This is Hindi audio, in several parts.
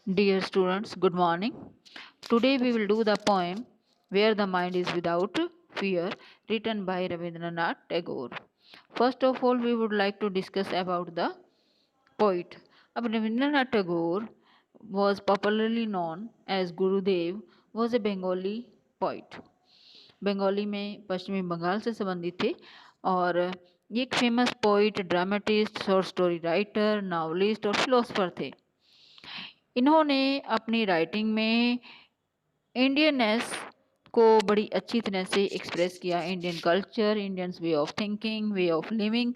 Dear students, good morning. Today we will do the poem Where the Mind is Without Fear, written by Rabindranath Tagore. First of all, we would like to discuss about the poet. Rabindranath Tagore was popularly known as Gurudev, was a Bengali poet. Bengali में पश्चिमी बंगाल से संबंधित थे और ये एक famous poet, dramatist, short story writer, novelist और फिलोसफर थे। इन्होंने अपनी राइटिंग में इंडियननेस को बड़ी अच्छी तरह से एक्सप्रेस किया। Indian culture, Indian way of thinking, way of living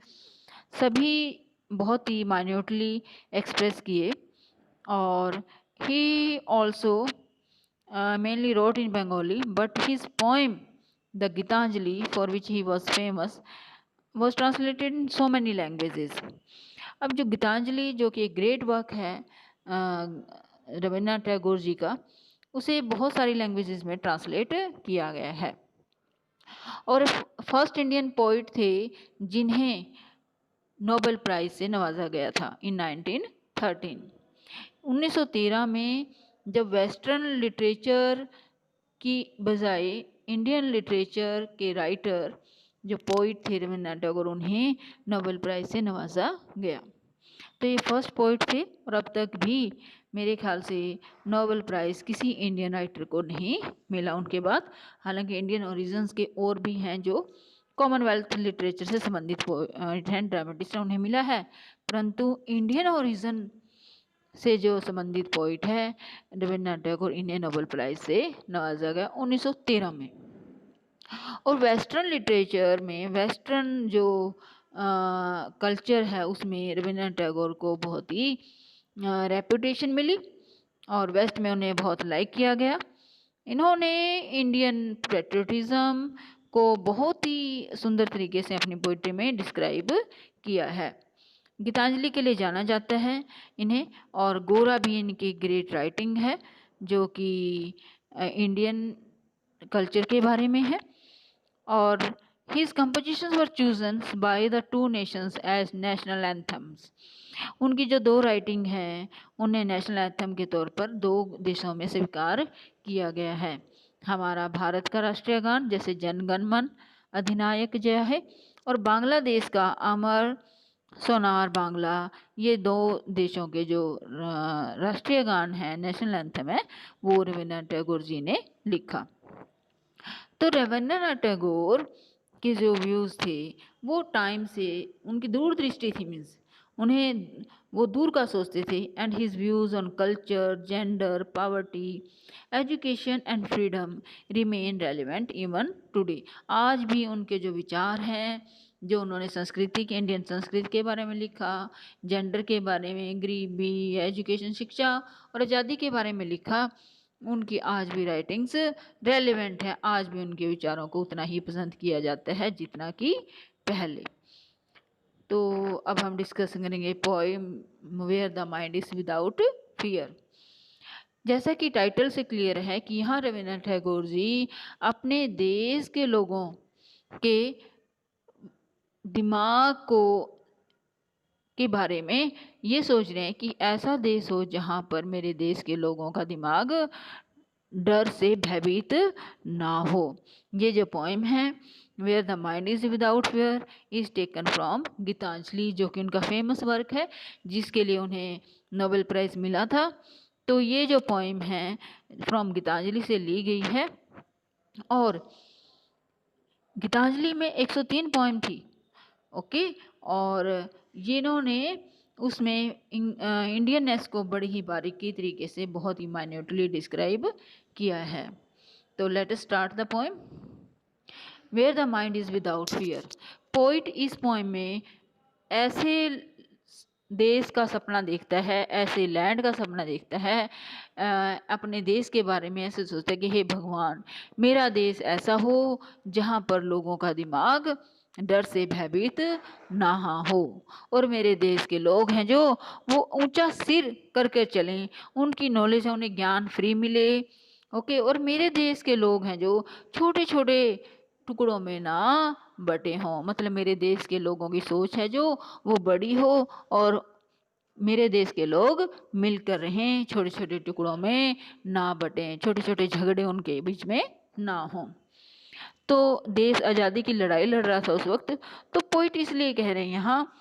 सभी बहुत ही माइन्यूटली एक्सप्रेस किए। और he also mainly wrote in Bengali, but his poem, the Gitanjali, for which he was famous, was translated in so many languages. अब जो गीतांजलि जो कि एक ग्रेट वर्क है रविन्द्रनाथ टैगोर जी का, उसे बहुत सारी लैंग्वेजेस में ट्रांसलेट किया गया है। और फर्स्ट इंडियन पोइट थे जिन्हें नोबेल प्राइज से नवाजा गया था इन 1913। 1913 में जब वेस्टर्न लिटरेचर की बजाय इंडियन लिटरेचर के राइटर जो पोइट थे रविन्द्रनाथ टैगोर, उन्हें नोबेल प्राइज से नवाजा गया। तो ये फर्स्ट पोइट थे और अब तक भी मेरे ख्याल से नोबेल प्राइज किसी इंडियन राइटर को नहीं मिला उनके बाद। हालांकि इंडियन ओरिजिन्स के और भी हैं जो कॉमनवेल्थ लिटरेचर से संबंधित पोइट हैं, ड्रामेटिस्ट, उन्हें मिला है, परंतु इंडियन ओरिजिन से जो संबंधित पोइट है रविन्द्रनाथ टैगोर, इन्हें नोबेल प्राइज से नवाजा गया 1913 में। और वेस्टर्न लिटरेचर में, वेस्टर्न जो कल्चर है, उसमें रविन्द्रनाथ टैगोर को बहुत ही रेपुटेशन मिली और वेस्ट में उन्हें बहुत लाइक किया गया। इन्होंने इंडियन पेट्रियोटिज्म को बहुत ही सुंदर तरीके से अपनी पोइट्री में डिस्क्राइब किया है। गीतांजलि के लिए जाना जाता है इन्हें, और गोरा भी इनकी ग्रेट राइटिंग है जो कि इंडियन कल्चर के बारे में है। और his compositions were chosen by the two nations as national anthems. उनकी जो दो राइटिंग हैं उन्हें नेशनल एंथम के तौर पर दो देशों में स्वीकार किया गया है। हमारा भारत का राष्ट्रीय गान जैसे जन गण मन अधिनायक जय है, और बांग्लादेश का अमर सोनार बांग्ला, ये दो देशों के जो राष्ट्रीय गान है, नेशनल एंथम है, वो रविन्द्रनाथ टैगोर जी ने लिखा। तो रविन्द्रनाथ टैगोर के जो व्यूज़ थे वो टाइम से उनकी दूरदृष्टि थी, मीन्स उन्हें वो दूर का सोचते थे। And his views on culture, gender, poverty, education and freedom remain relevant even today. आज भी उनके जो विचार हैं, जो उन्होंने संस्कृति के, इंडियन संस्कृति के बारे में लिखा, जेंडर के बारे में, गरीबी, एजुकेशन, शिक्षा और आज़ादी के बारे में लिखा, उनकी आज भी राइटिंग्स रेलिवेंट है। आज भी उनके विचारों को उतना ही पसंद किया जाता है जितना कि पहले। तो अब हम डिस्कस करेंगे poem where the mind is without fear. जैसा कि टाइटल से क्लियर है कि यहाँ रविन्द्रनाथ टैगोर जी अपने देश के लोगों के दिमाग को के बारे में ये सोच रहे हैं कि ऐसा देश हो जहाँ पर मेरे देश के लोगों का दिमाग डर से भयभीत ना हो। ये जो पोएम है where the mind is without fear is taken from Gitanjali, जो कि उनका फेमस वर्क है जिसके लिए उन्हें नोबेल प्राइज मिला था। तो ये जो पोएम है फ्रॉम गीतांजलि से ली गई है, और गीतांजलि में 103 पोएम थी। ओके, और जिन्होंने उसमें इंडियननेस को बड़ी ही बारीकी तरीके से बहुत ही माइन्यूटली डिस्क्राइब किया है। तो let us start the poem where the mind is without fear. Poet इस पोएम में ऐसे देश का सपना देखता है, ऐसे लैंड का सपना देखता है, अपने देश के बारे में ऐसे सोचता है कि हे भगवान, मेरा देश ऐसा हो जहाँ पर लोगों का दिमाग डर से भयभीत ना हो, और मेरे देश के लोग हैं जो वो ऊंचा सिर करके चलें, उनकी नॉलेज है, उन्हें ज्ञान फ्री मिले। ओके, और मेरे देश के लोग हैं जो छोटे छोटे टुकड़ों में ना बटे हों, मतलब मेरे देश के लोगों की सोच है जो वो बड़ी हो और मेरे देश के लोग मिलकर रहें, छोटे छोटे टुकड़ों में ना बटें, छोटे छोटे झगड़े उनके बीच में ना हों। तो देश आज़ादी की लड़ाई लड़ रहा था उस वक्त, तो पोइट इसलिए कह रहे हैं यहाँ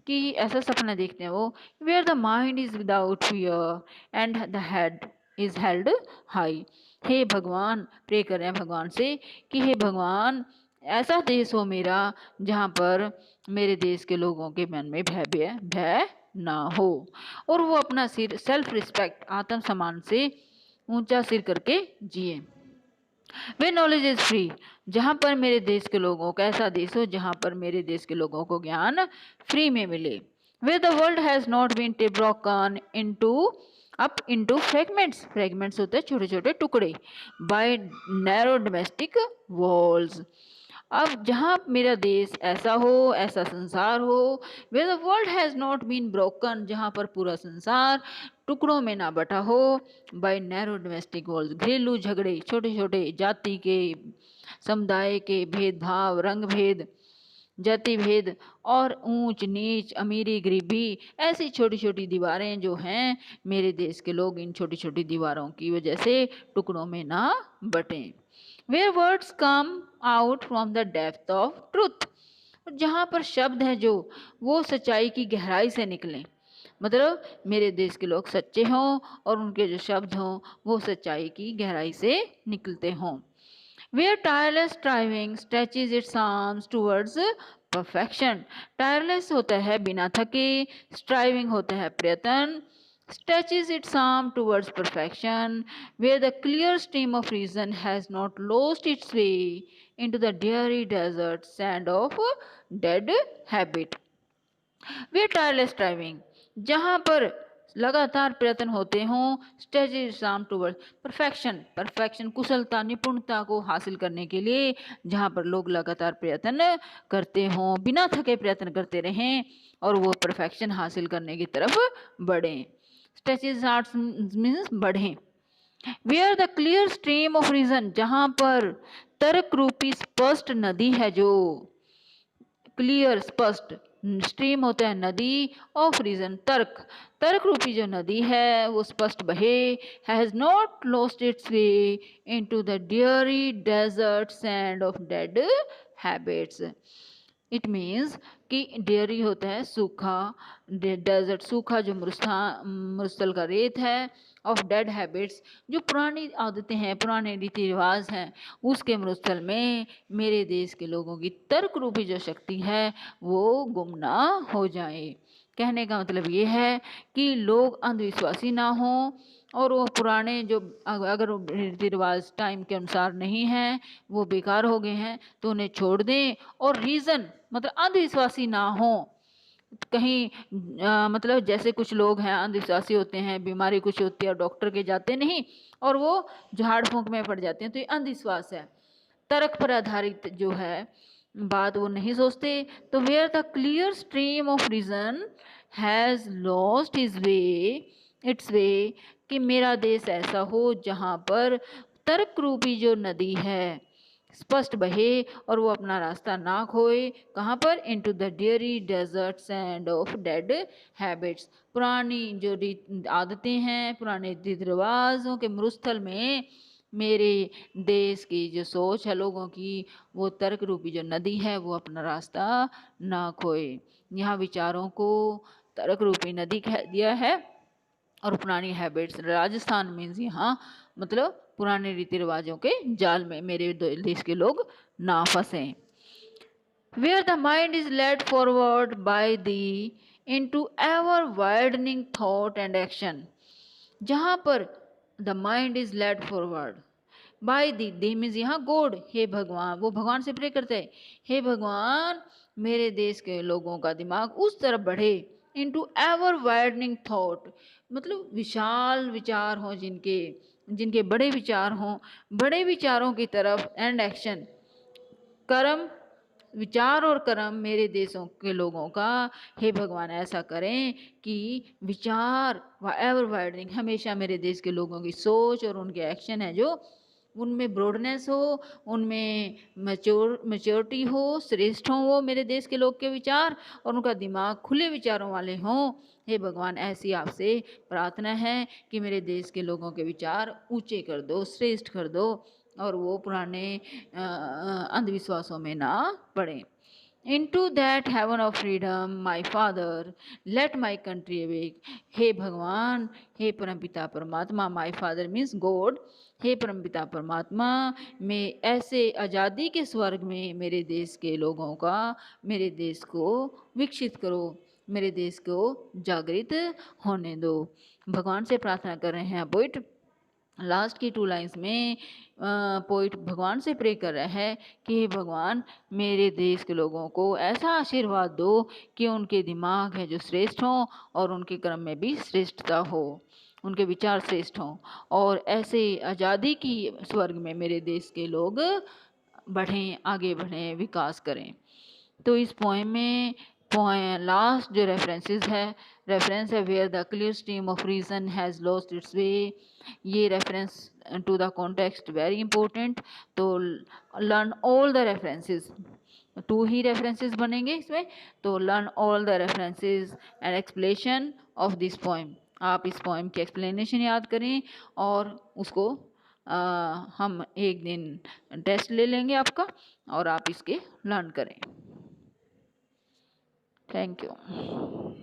कि ऐसा सपना देखते हैं वो, where the mind is without fear and the head is held high. हे भगवान, प्रे कर रहे हैं भगवान से कि हे भगवान, ऐसा देश हो मेरा जहाँ पर मेरे देश के लोगों के मन में भय ना हो, और वो अपना सिर सेल्फ रिस्पेक्ट आत्म सम्मान से ऊंचा सिर करके जिए। वे नॉलेज इज फ्री, जहाँ पर मेरे देश के लोगों का, ऐसा देश हो जहाँ पर मेरे देश के लोगों को ज्ञान फ्री में मिले। Where the world has not been broken into fragments, fragments होते हैं छोटे छोटे टुकड़े, बाय नैरो डोमेस्टिक वॉल्स। अब जहाँ मेरा देश ऐसा हो, ऐसा संसार हो, where the world has not been broken, जहाँ पर पूरा संसार टुकड़ों में ना बटा हो, बाय नैरो डोमेस्टिक वॉल्स, घरेलू झगड़े, छोटे छोटे जाति के, समुदाय के भेदभाव, रंग भेद, जाति भेद और ऊंच नीच, अमीरी गरीबी, ऐसी छोटी छोटी दीवारें जो हैं, मेरे देश के लोग इन छोटी छोटी दीवारों की वजह से टुकड़ों में ना बटें। Where words come out from the depth of truth, जहाँ पर शब्द हैं जो वो सच्चाई की गहराई से निकलें, मतलब मेरे देश के लोग सच्चे हों और उनके जो शब्द हों वो सच्चाई की गहराई से निकलते हों। Where tireless striving stretches its arms towards perfection, tireless होता है बिना थके, striving होता है प्रयत्न, stretches its arm towards perfection, where the clear stream of reason has not lost its way into the dreary desert sand of dead habit. Where tireless striving, जहाँ पर लगातार प्रयत्न होते हों, स्टेजेस साम टूवर्ड परफेक्शन, परफेक्शन कुशलता निपुणता को हासिल करने के लिए जहाँ पर लोग लगातार प्रयत्न करते हों, बिना थके प्रयत्न करते रहें और वो परफेक्शन हासिल करने की तरफ बढ़ें। स्टेजेस आर्ट्स मीन्स बढ़ें। Where the clear stream of reason, जहाँ पर तर्क रूपी स्पष्ट नदी है, जो क्लियर स्पष्ट, स्ट्रीम होता है नदी, ऑफ रीजन तर्क, तर्क रूपी जो नदी है वो स्पष्ट बहे, has not lost its way into the dreary desert sand of dead habits. It means कि डेयरी होता है सूखा, डेजर्ट सूखा जो मरुस्थल का रेत है, ऑफ डेड हैबिट्स जो पुरानी आदतें हैं, पुराने रीति रिवाज हैं, उसके मरुस्थल में मेरे देश के लोगों की तर्क रूपी जो शक्ति है वो गुम ना हो जाए। कहने का मतलब ये है कि लोग अंधविश्वासी ना हों और वो पुराने जो अगर रीति रिवाज टाइम के अनुसार नहीं हैं, वो बेकार हो गए हैं, तो उन्हें छोड़ दें और रीज़न मतलब अंधविश्वासी ना हों। कहीं मतलब जैसे कुछ लोग हैं अंधविश्वासी होते हैं, बीमारी कुछ होती है और डॉक्टर के जाते नहीं और वो झाड़ फूंक में पड़ जाते हैं, तो ये अंधविश्वास है। तर्क पर आधारित जो है बात वो नहीं सोचते। तो where the clear stream of reason has lost his way its way, कि मेरा देश ऐसा हो जहाँ पर तर्क रूपी जो नदी है स्पष्ट बहे और वो अपना रास्ता ना खोए। कहाँ पर? Into the dreary desert sand of dead habits, पुरानी जो आदतें हैं, पुराने रीति रिवाजों के मरुस्थल में मेरे देश की जो सोच है लोगों की, वो तर्क रूपी जो नदी है वो अपना रास्ता ना खोए। यहाँ विचारों को तर्क रूपी नदी कह दिया है और पुरानी हैबिट्स, राजस्थान मीन्स यहाँ मतलब पुराने रीति रिवाजों के जाल में मेरे देश के लोग ना फंसें। Where the mind is led forward by thee into ever widening thought and action, जहाँ पर the mind is led forward by thee means यहाँ गॉड, हे भगवान, वो भगवान से प्रे करते हैं, हे भगवान मेरे देश के लोगों का दिमाग उस तरफ बढ़े, इनटू एवर वाइडनिंग थॉट मतलब विशाल विचार हों, जिनके जिनके बड़े विचार हों, बड़े विचारों की तरफ, एंड एक्शन कर्म, विचार और कर्म मेरे देशों के लोगों का, हे भगवान ऐसा करें कि विचार एवर वाइडनिंग हमेशा मेरे देश के लोगों की सोच और उनके एक्शन है जो उनमें ब्रॉडनेस हो, उनमें मैच्योरिटी हो, श्रेष्ठ हों वो मेरे देश के लोग के विचार, और उनका दिमाग खुले विचारों वाले हों। हे भगवान, ऐसी आपसे प्रार्थना है कि मेरे देश के लोगों के विचार ऊंचे कर दो, श्रेष्ठ कर दो, और वो पुराने अंधविश्वासों में ना पड़े। Into that heaven of freedom, my Father, let my country awake. हे भगवान, हे परमपिता परमात्मा, my Father means God, हे परमपिता परमात्मा, मैं ऐसे आज़ादी के स्वर्ग में मेरे देश के लोगों का, मेरे देश को विकसित करो, मेरे देश को जागृत होने दो। भगवान से प्रार्थना कर रहे हैं पोइट। लास्ट की 2 लाइन्स में पोइट भगवान से प्रे कर रहा है कि हे भगवान, मेरे देश के लोगों को ऐसा आशीर्वाद दो कि उनके दिमाग है जो श्रेष्ठ हों, और उनके कर्म में भी श्रेष्ठता हो, उनके विचार श्रेष्ठ हों, और ऐसे आज़ादी की स्वर्ग में मेरे देश के लोग बढ़ें, आगे बढ़ें, विकास करें। तो इस पोएम में लास्ट जो रेफरेंस है where the clear stream of reason has lost its way. ये reference to the context very important. तो लर्न ऑल द रेफरेंसेस, 2 ही रेफरेंसेस बनेंगे इसमें, तो learn all the references and explanation of this poem. आप इस पोएम की एक्सप्लेनेशन याद करें, और उसको हम एक दिन टेस्ट ले लेंगे आपका, और आप इसके लर्न करें। Thank you.